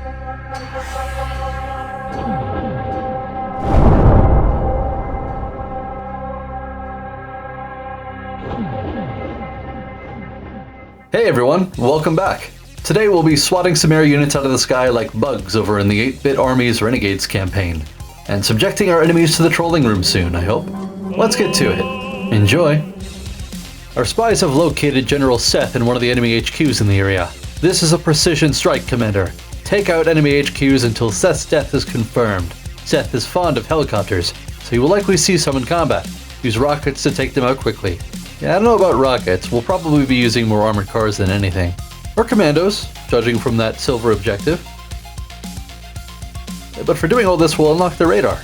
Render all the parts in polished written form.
Hey everyone, welcome back. Today we'll be swatting some air units out of the sky like bugs over in the 8-Bit Army's Renegades campaign, and subjecting our enemies to the trolling room soon, I hope. Let's get to it. Enjoy. Our spies have located General Seth in one of the enemy HQs in the area. This is a precision strike, Commander. Take out enemy HQs until Seth's death is confirmed. Seth is fond of helicopters, so you will likely see some in combat. Use rockets to take them out quickly. Yeah, I don't know about rockets. We'll probably be using more armored cars than anything. Or commandos, judging from that silver objective. But for doing all this, we'll unlock the radar,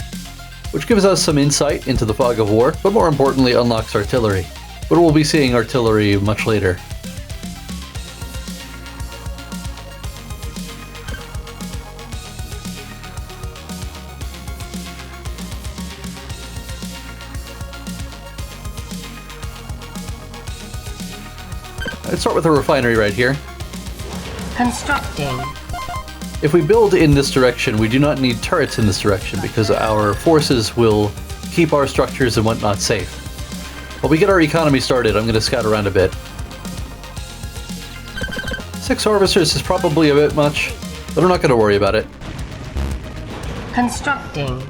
which gives us some insight into the fog of war, but more importantly unlocks artillery. But we'll be seeing artillery much later. Let's start with a refinery right here. Constructing. If we build in this direction, we do not need turrets in this direction because our forces will keep our structures and whatnot safe. While we get our economy started, I'm going to scout around a bit. 6 harvesters is probably a bit much, but I'm not going to worry about it. Constructing.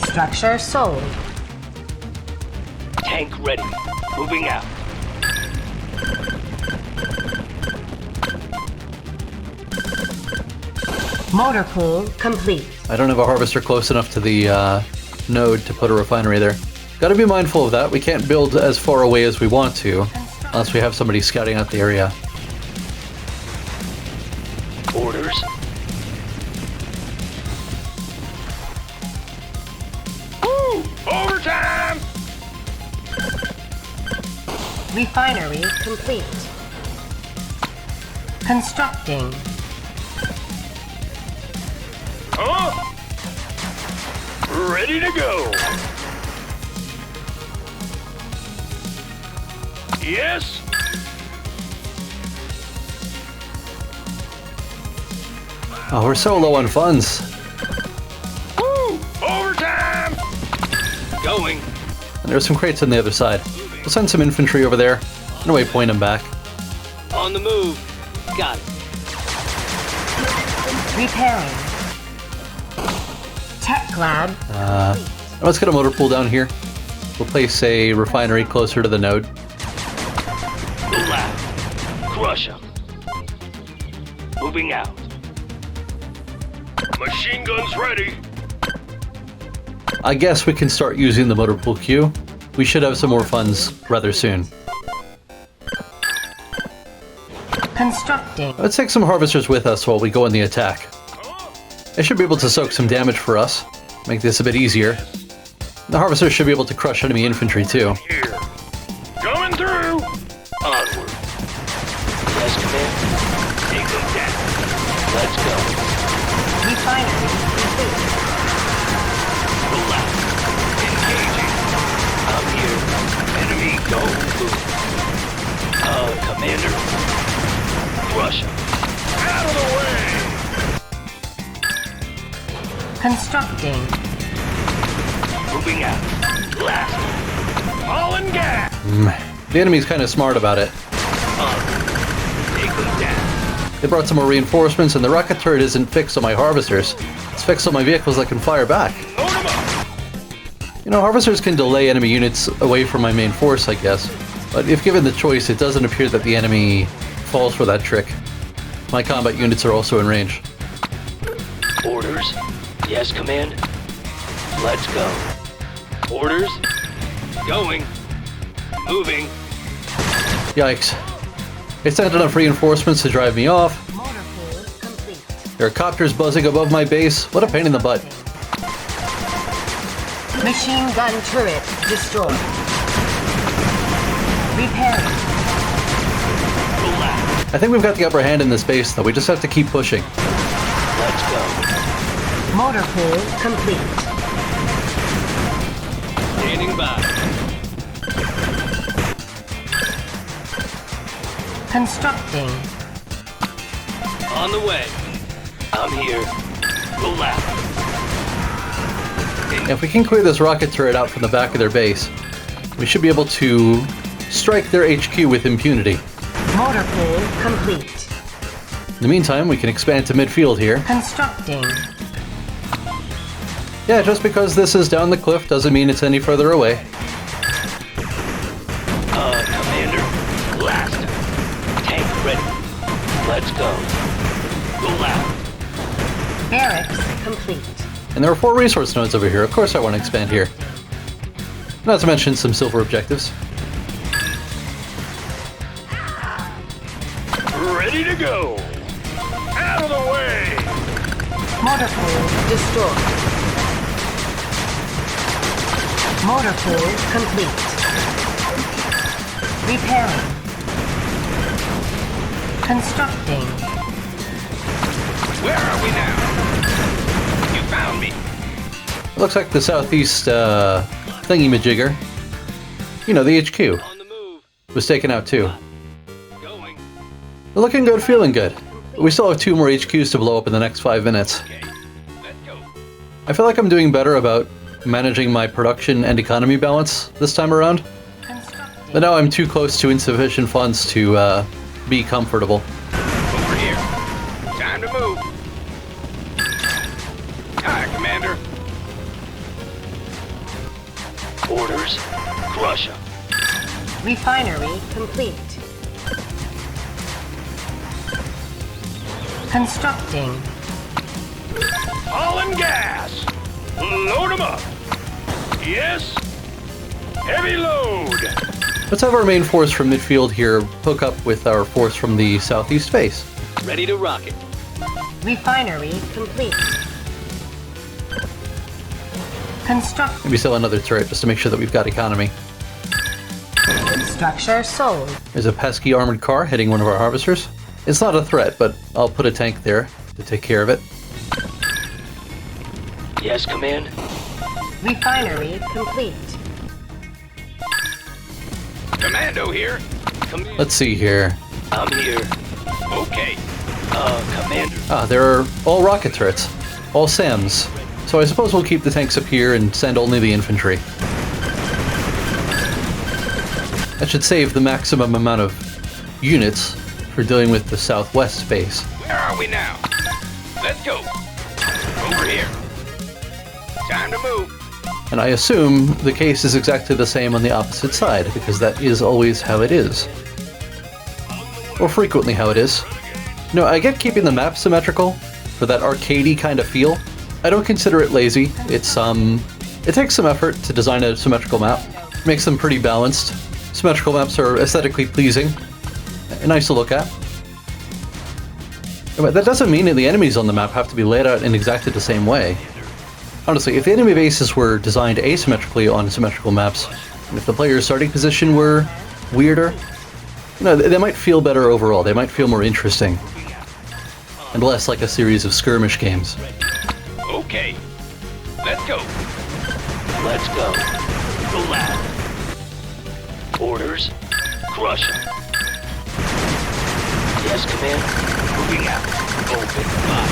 Structure sold. Tank ready. Moving out. Motor pool complete. I don't have a harvester close enough to the node to put a refinery there. Gotta be mindful of that. We can't build as far away as we want to, unless we have somebody scouting out the area. Orders. Woo! Overtime! Refinery complete. Constructing. Huh? Ready to go. Yes. Oh, we're so low on funds. Woo! Overtime! Going. And there's some crates on the other side. We'll send some infantry over there and waypoint them back. On the move. Got it. Repairing. Tech lab. Let's get a motor pool down here. We'll place a refinery closer to the node. Lab. Crush 'em. Moving out. Machine guns ready. I guess we can start using the motor pool queue. We should have some more funds rather soon. Constructing. Let's take some harvesters with us while we go in the attack. They should be able to soak some damage for us, make this a bit easier. The harvesters should be able to crush enemy infantry too. Here. Coming through. Onward. Yes, command. Take them down. Let's go. Refinery complete. Relax. Engaging. I'm here. Enemy go blue. Commander. Crush 'em. Out of the way. Constructing. Moving out. Blast. All in gas. The enemy's kind of smart about it. Take them down. They brought some more reinforcements and the rocket turret isn't fixed on my harvesters. It's fixed on my vehicles that can fire back. Load 'em up. You know, harvesters can delay enemy units away from my main force, I guess. But if given the choice, it doesn't appear that the enemy falls for that trick. My combat units are also in range. Orders. Yes, command. Let's go. Orders. Going. Moving. Yikes. They sent enough reinforcements to drive me off. Motor pool complete. There are copters buzzing above my base. What a pain in the butt. Machine gun turret destroyed. Repairing. Relax. I think we've got the upper hand in this base, though. We just have to keep pushing. Let's go. Motor pool complete. Standing by. Constructing. On the way. I'm here. Relax. If we can clear this rocket turret out from the back of their base, we should be able to strike their HQ with impunity. Motor pool complete. In the meantime, we can expand to midfield here. Constructing. Yeah, just because this is down the cliff doesn't mean it's any further away. Commander. Blast. Tank ready. Let's go. Relax. Barracks complete. And there are 4 resource nodes over here. Of course I want to expand here. Not to mention some silver objectives. Ready to go. Out of the way. Motor pool destroyed. Motor pool complete. Repairing. Constructing. Where are we now? You found me. It looks like the southeast thingy-majigger, you know, the HQ, On the move. was taken out too. Going. Looking good, feeling good. We still have 2 more HQs to blow up in the next 5 minutes. Okay. Let's go. I feel like I'm doing better about managing my production and economy balance this time around, Constructing. but now I'm too close to insufficient funds to be comfortable. Over here. Time to move. Hi, Commander. Orders. Crush 'em. Refinery complete. Constructing. Hauling gas. Load 'em up. Yes. Heavy load. Let's have our main force from midfield here hook up with our force from the southeast base. Ready to rock it. Refinery complete. Construct. Maybe sell another turret just to make sure that we've got economy. Structure sold. There's a pesky armored car hitting one of our harvesters. It's not a threat, but I'll put a tank there to take care of it. Yes, Command. Refinery complete. Commando here. Command. Let's see here. I'm here. Okay. Commander. Ah, there are all rocket turrets. All SAMs. So I suppose we'll keep the tanks up here and send only the infantry. That should save the maximum amount of units for dealing with the southwest base. Where are we now? Let's go. Over here. Time to move. And I assume the case is exactly the same on the opposite side, because that is always how it is. Or frequently how it is. No, I get keeping the map symmetrical for that arcadey kind of feel. I don't consider it lazy. It's it takes some effort to design a symmetrical map. Makes them pretty balanced. Symmetrical maps are aesthetically pleasing and nice to look at. But that doesn't mean that the enemies on the map have to be laid out in exactly the same way. Honestly, if the enemy bases were designed asymmetrically on symmetrical maps, and if the player's starting position were weirder, you know, they might feel better overall. They might feel more interesting. And less like a series of skirmish games. Okay. Let's go. Let's go. Relax. Orders. Crush 'em. Yes, Command. Moving out. Open fire.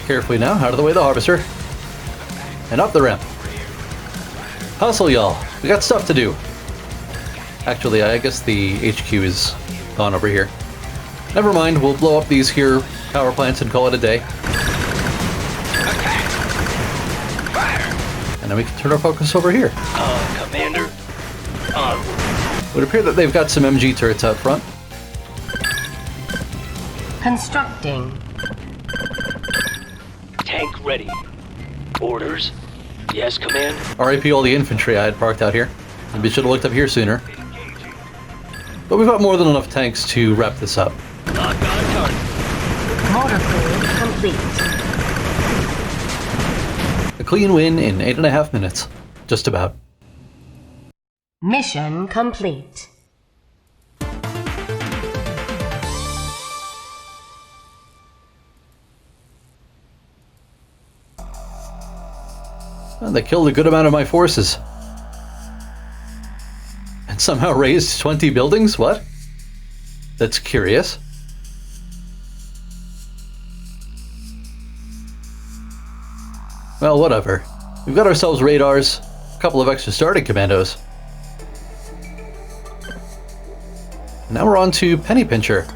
Carefully now, out of the way the harvester. And up the ramp. Hustle, y'all. We got stuff to do. Actually, I guess the HQ is gone over here. Never mind, we'll blow up these here power plants and call it a day. Attack. Fire. And then we can turn our focus over here. Commander. Onward. It would appear that they've got some MG turrets out front. Constructing. Tank ready. Orders. Yes, Command. RIP all the infantry I had parked out here. Maybe should have looked up here sooner. But we've got more than enough tanks to wrap this up. Lock on a target. Motor pool complete. A clean win in 8.5 minutes. Just about. Mission complete. Well, they killed a good amount of my forces. And somehow raised 20 buildings? What? That's curious. Well, whatever. We've got ourselves radars, a couple of extra starting commandos. Now we're on to Penny Pincher.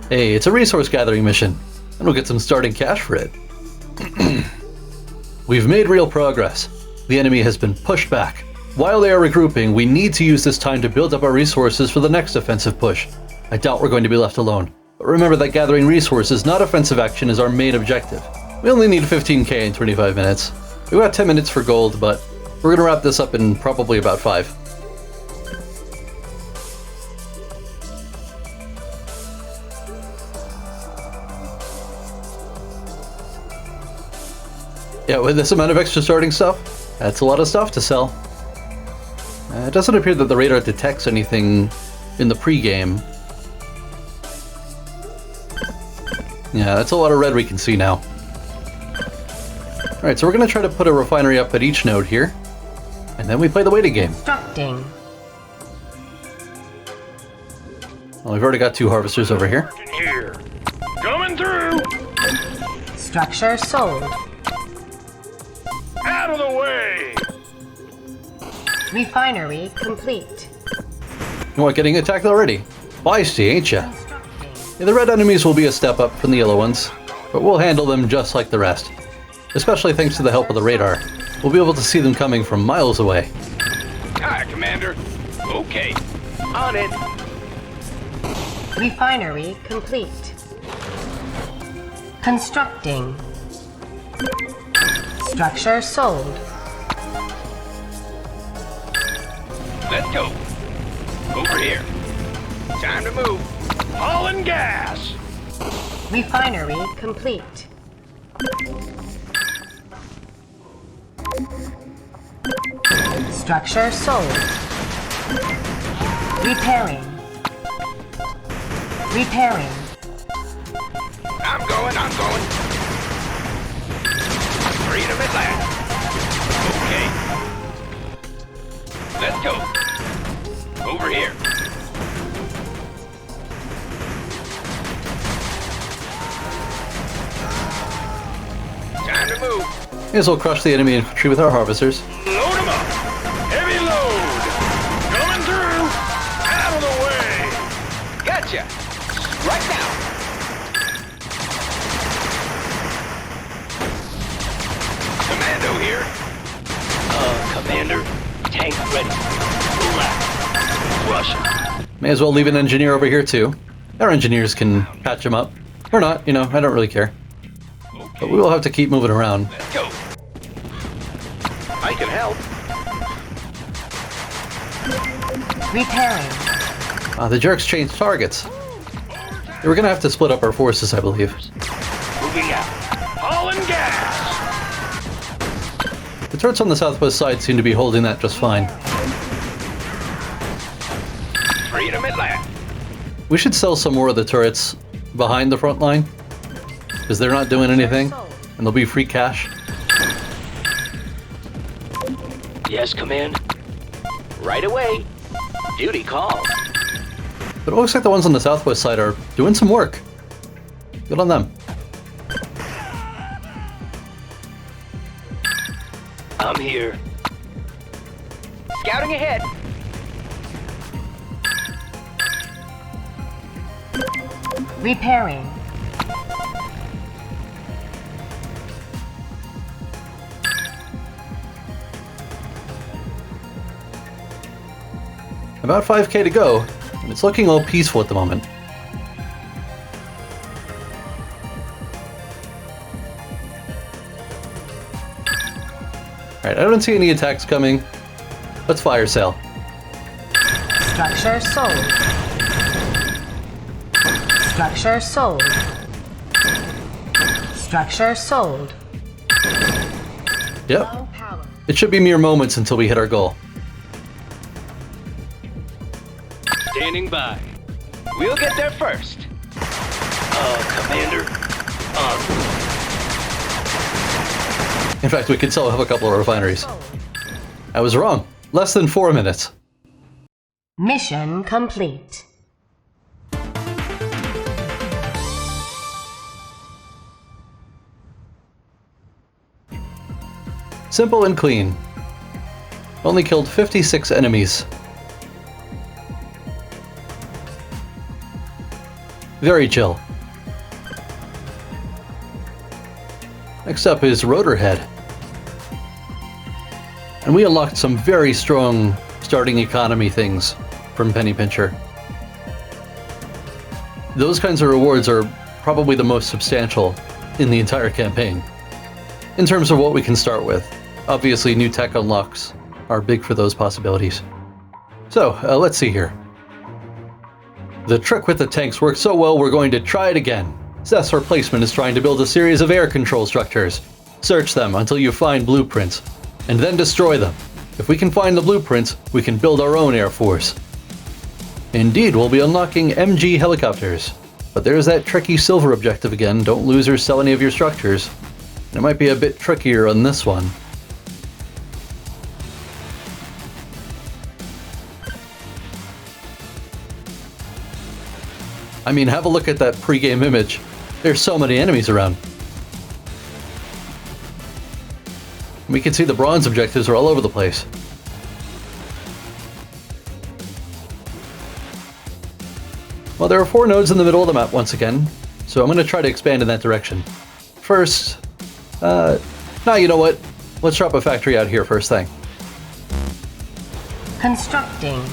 Hey, it's a resource gathering mission, and we'll get some starting cash for it. We've made real progress. The enemy has been pushed back. While they are regrouping, we need to use this time to build up our resources for the next offensive push. I doubt we're going to be left alone. But remember that gathering resources, not offensive action, is our main objective. We only need 15k in 25 minutes. We've got 10 minutes for gold, but we're gonna wrap this up in probably about 5. Yeah, with this amount of extra starting stuff, that's a lot of stuff to sell. It doesn't appear that the radar detects anything in the pre-game. Yeah, that's a lot of red we can see now. Alright, so we're going to try to put a refinery up at each node here, and then we play the waiting game. Constructing. Well, we've already got 2 harvesters over here. Here. Coming through. Structure sold. Out of the way. Refinery complete. You what, getting attacked already? Feisty, ain't ya? Constructing. Yeah, the red enemies will be a step up from the yellow ones, but we'll handle them just like the rest. Especially thanks to the help of the radar. We'll be able to see them coming from miles away. Hi, Commander. Okay. On it. Refinery complete. Constructing. Structure sold. Let's go. Over here. Time to move. Hauling gas. Refinery complete. Structure sold. Repairing. Repairing. I'm going. Freedom at last. Okay. Let's go. Over here. Time to move. May as well crush the enemy infantry with our harvesters. Load them up. Heavy load. Coming through. Out of the way. Gotcha. Right now. Commando here. Commander. Tank ready. Relax. Rush. May as well leave an engineer over here too. Our engineers can patch them up. Or not, you know, I don't really care. But we will have to keep moving around. Let's go. I can help. Repairing. The jerks changed targets. We're gonna have to split up our forces, I believe. Moving out. Hauling gas. The turrets on the southwest side seem to be holding that just fine. Freedom at last. We should sell some more of the turrets behind the front line, because they're not doing anything, and they'll be free cash. Yes, Command. Right away. Duty calls. But it looks like the ones on the southwest side are doing some work. Good on them. I'm here. Scouting ahead. Repairing. About 5k to go, and it's looking all peaceful at the moment. Alright, I don't see any attacks coming. Let's fire sale. Structure sold. Structure sold. Structure sold. Yep, Low power. it should be mere moments until we hit our goal. Standing by. We'll get there first. Commander. In fact, we could still have a couple of refineries. I was wrong. Less than 4 minutes. Mission complete. Simple and clean. Only killed 56 enemies. Very chill. Next up is Rotor Head. And we unlocked some very strong starting economy things from Penny Pincher. Those kinds of rewards are probably the most substantial in the entire campaign, in terms of what we can start with. Obviously, new tech unlocks are big for those possibilities. So, let's see here. The trick with the tanks worked so well, we're going to try it again. Seth's replacement is trying to build a series of air control structures. Search them until you find blueprints, and then destroy them. If we can find the blueprints, we can build our own air force. Indeed, we'll be unlocking MG helicopters. But there's that tricky silver objective again. Don't lose or sell any of your structures. It might be a bit trickier on this one. I mean, have a look at that pre-game image. There's so many enemies around. We can see the bronze objectives are all over the place. Well, there are 4 nodes in the middle of the map once again, so I'm going to try to expand in that direction. First, you know what? Let's drop a factory out here first thing. Constructing.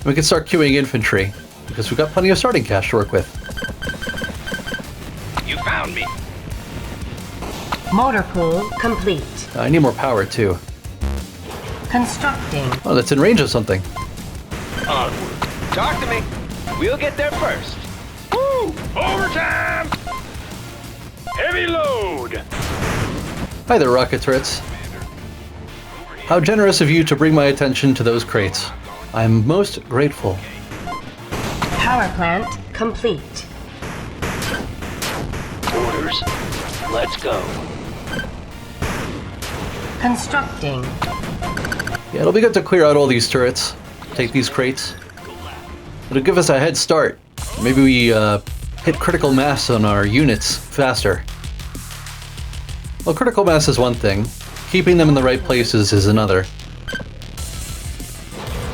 We can start queuing infantry, because we've got plenty of starting cash to work with. You found me. Motor pool complete. I need more power, too. Constructing. Oh, that's in range of something. Onward. Talk to me. We'll get there first. Woo! Overtime! Heavy load! Hi there, rocket turrets. How generous of you to bring my attention to those crates. I'm most grateful. Power plant complete. Orders. Let's go. Constructing. Yeah, it'll be good to clear out all these turrets. Take these crates. It'll give us a head start. Maybe we hit critical mass on our units faster. Well, critical mass is one thing. Keeping them in the right places is another.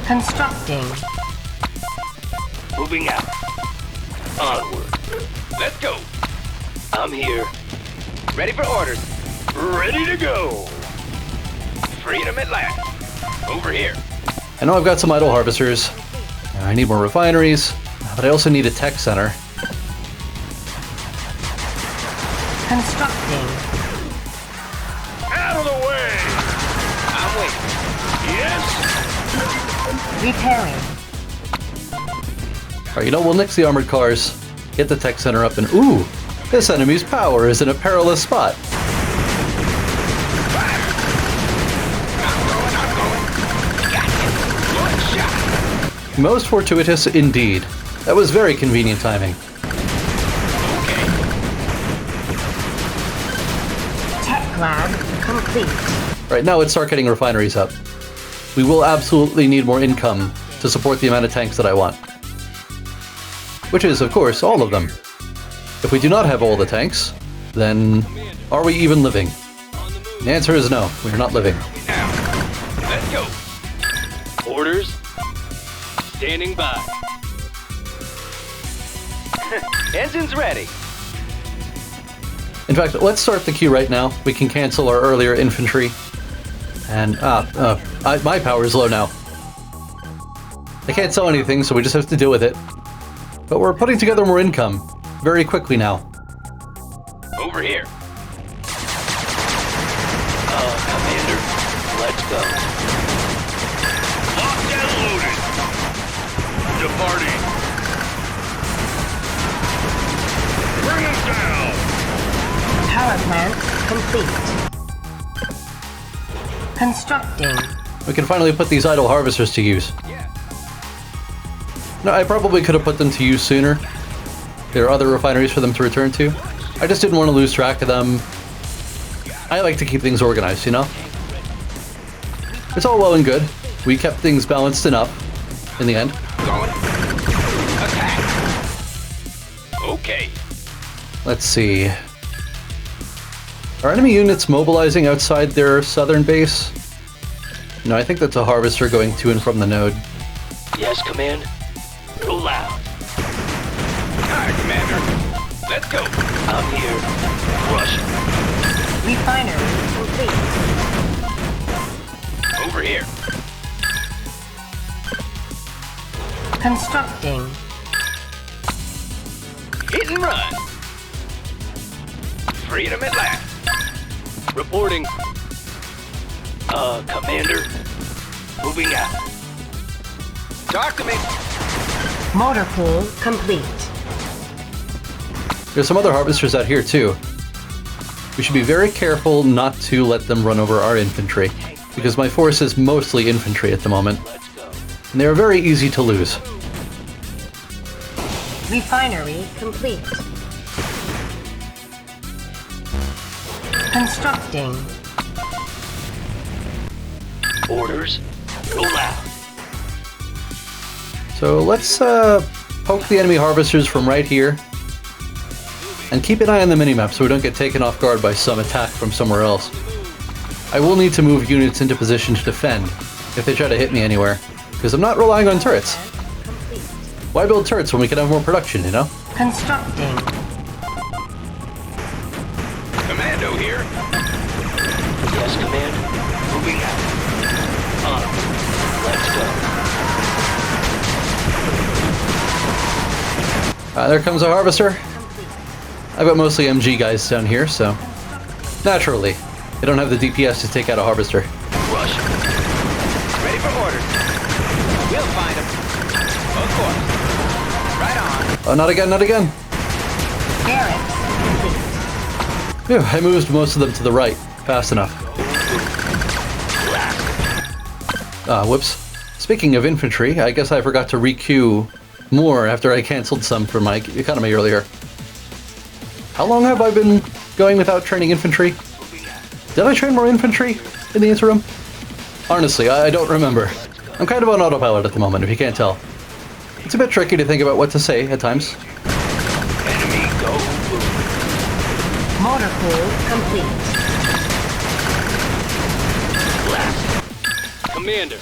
Constructing. Moving out. Onward. Let's go. I'm here. Ready for orders. Ready to go. Freedom at last. Over here. I know I've got some idle harvesters. I need more refineries, but I also need a tech center. Constructing. Out of the way. I'm waiting. Yes. Repairing. Alright, you know, we'll nix the armored cars, get the tech center up, and ooh! This enemy's power is in a perilous spot. Most fortuitous indeed. That was very convenient timing. Tech lab complete. Right, now let's start getting refineries up. We will absolutely need more income to support the amount of tanks that I want. Which is, of course, all of them. If we do not have all the tanks, then are we even living? The answer is no, we are not living. Now. Let's go. Orders. Standing by. Engines ready. In fact, let's start the queue right now. We can cancel our earlier infantry. And, my power is low now. I can't sell anything, so we just have to deal with it. But we're putting together more income very quickly now. Over here. Commander, let's go. Locked and loaded. Departing. Bring them down. Power plant complete. Constructing. We can finally put these idle harvesters to use. No, I probably could have put them to use sooner. There are other refineries for them to return to. I just didn't want to lose track of them. I like to keep things organized, you know? It's all well and good. We kept things balanced enough in the end. Going. Attack. Okay. Let's see. Are enemy units mobilizing outside their southern base? No, I think that's a harvester going to and from the node. Yes, Command. Roll out. Hi, Commander. Let's go. I'm here. Rush. Refinery complete. Over here. Constructing. Hit and run. Freedom at last. Reporting. Commander. Moving out. Talk to me. Motor pool complete. There's some other harvesters out here too. We should be very careful not to let them run over our infantry, because my force is mostly infantry at the moment, Let's go. and they are very easy to lose. Refinery complete. Constructing. Orders. Roll out. So let's poke the enemy harvesters from right here, and keep an eye on the minimap so we don't get taken off guard by some attack from somewhere else. I will need to move units into position to defend if they try to hit me anywhere, because I'm not relying on turrets. Complete. Why build turrets when we can have more production, you know? Constructing. Commando here. Yes, Command. Moving out. Let's go. There comes a harvester. Complete. I've got mostly MG guys down here, so naturally, they don't have the DPS to take out a harvester. Rush. Ready for orders. We'll find them. Of course. Right on. Oh, not again, not again. Barracks complete. Phew, I moved most of them to the right, fast enough. Whoops. Speaking of infantry, I guess I forgot to requeue more after I canceled some for my economy earlier. How long have I been going without training infantry? Did I train more infantry in the interim? Honestly, I don't remember. I'm kind of on autopilot at the moment, if you can't tell. It's a bit tricky to think about what to say at times. Enemy go. Motor pool complete. Blast. Commander.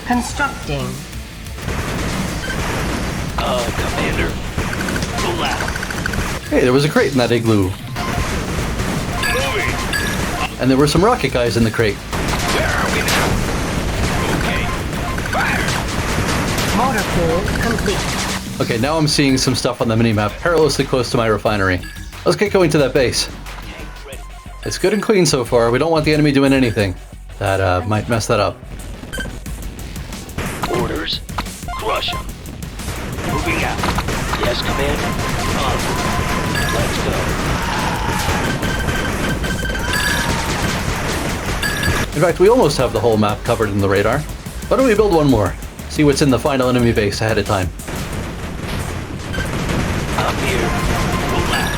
Constructing. Commander. Roll out. Hey, there was a crate in that igloo. Moving. And there were some rocket guys in the crate. Where are we now? Okay. Fire. Motor pool complete. Okay, now I'm seeing some stuff on the minimap perilously close to my refinery. Let's get going to that base. Tanks ready. It's good and clean so far. We don't want the enemy doing anything that might mess that up. Orders. Crush them. Moving out. Yes, Command. Let's go. In fact, we almost have the whole map covered in the radar. Why don't we build one more? See what's in the final enemy base ahead of time. I'm here. Roll out.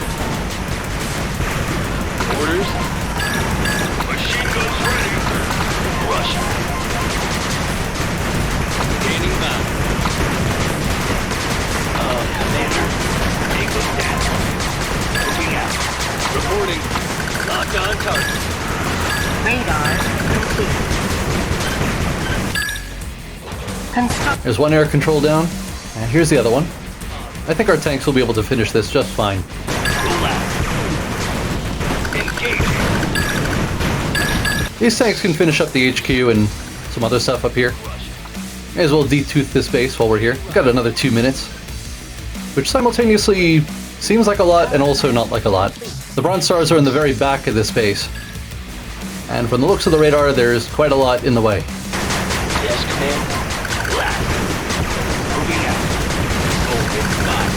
Orders. Machine guns ready. Rush. Gaining mount. Commander. Take them down. Moving out. Reporting. Locked on target. Radar complete. Construct. There's one air control down, and here's the other one. I think our tanks will be able to finish this just fine. Roll out. Engaging. These tanks can finish up the HQ and some other stuff up here. May as well detooth this base while we're here. We've got another 2 minutes, which simultaneously seems like a lot and also not like a lot. The bronze stars are in the very back of this base, and from the looks of the radar, there's quite a lot in the way. Yes, Command. Blast. Moving out. Open fire.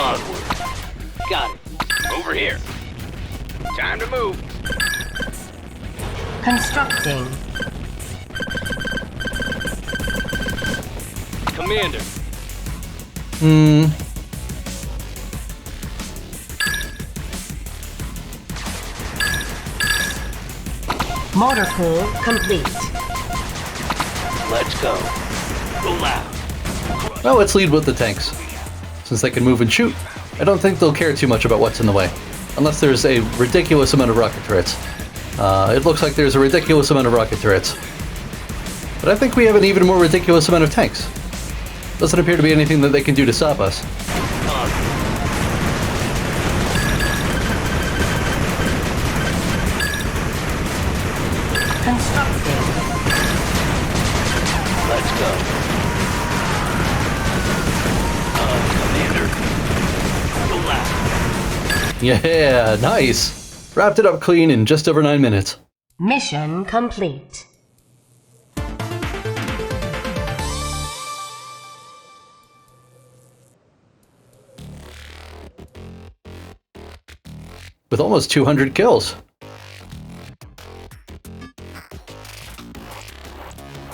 Onward. Got it. Over here. Time to move. Constructing. Commander. Motor pool complete. Let's go. Roll out. Well, let's lead with the tanks. Since they can move and shoot, I don't think they'll care too much about what's in the way. Unless there's a ridiculous amount of rocket turrets. It looks like there's a ridiculous amount of rocket turrets. But I think we have an even more ridiculous amount of tanks. Doesn't appear to be anything that they can do to stop us. Constructing. Let's go. Commander. Blast. Yeah, nice! Wrapped it up clean in just over 9 minutes. Mission complete. With almost 200 kills.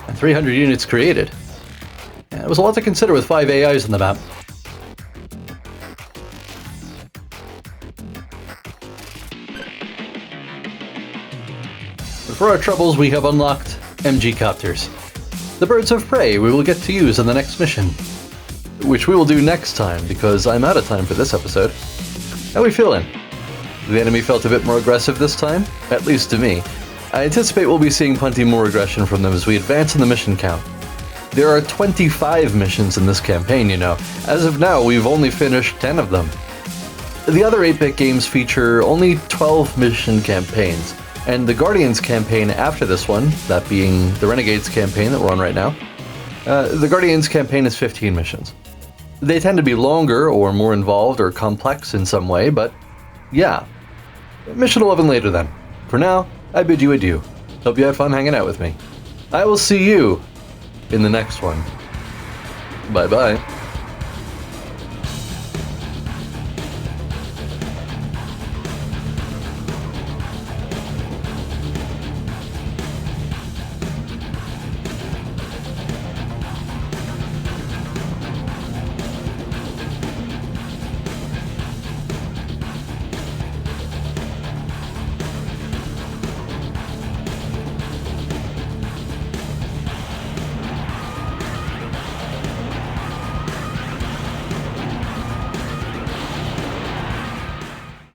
And 300 units created. Yeah, it was a lot to consider with 5 AIs on the map. But for our troubles, we have unlocked 𝐋𝐞𝐸. The birds of prey we will get to use in the next mission. Which we will do next time, because I'm out of time for this episode. How we feeling? The enemy felt a bit more aggressive this time, at least to me. I anticipate we'll be seeing plenty more aggression from them as we advance in the mission count. There are 25 missions in this campaign, you know. As of now, we've only finished 10 of them. The other 8-bit games feature only 12 mission campaigns, and the Guardians campaign after this one, that being the Renegades campaign that we're on right now, the Guardians campaign is 15 missions. They tend to be longer or more involved or complex in some way, but yeah. Mission 11 later then. For now, I bid you adieu. Hope you had fun hanging out with me. I will see you in the next one. Bye bye.